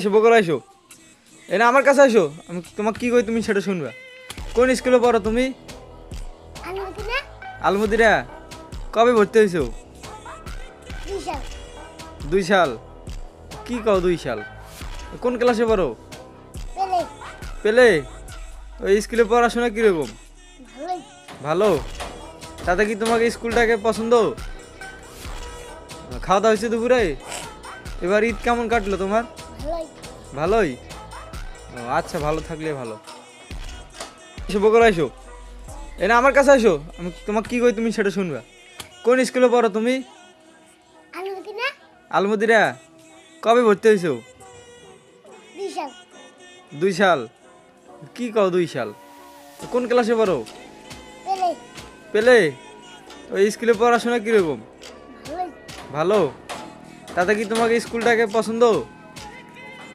এসো বগুড়া এসো। এনা আমার কাছে আসো, আমি তোমাকে কি কই তুমি সেটা শুনবা। কোন স্কুলে পড়ো তুমি? আলমদিনা আলমদিরা। কবে ভর্তি হয়েছো? বিশাল 2 সাল। কি কও 2 সাল? কোন ক্লাসে পড়ো? পেলে পেলে। ওই স্কুলে পড়াশোনা কীরকম? ভালোই ভালো। তাতে কি তোমাকে স্কুলটাকে পছন্দ? খাওয়া দাওয়া হয়েছে দুপুরে? এবার ঈদ কেমন কাটলো তোমার? ভালোই ভালোই। ও আচ্ছা, ভালো থাকলে ভালো। এসো বগুড়া এসো। এনা আমার কাছে আসো, আমি তোমাকে কি কই তুমি সেটা শুনবা। কোন স্কুলে পড়ো তুমি? আলমদিনা আলমদিরা। কবে ভর্তি হয়েছো? বিশাল 2 সাল। কি কও 2 সাল? কোন ক্লাসে পড়ো? পেলে পেলে। ওই স্কুলে পড়াশোনা কীরকম? ভালোই ভালো। তাতে কি তোমাকে স্কুলটাকে পছন্দ?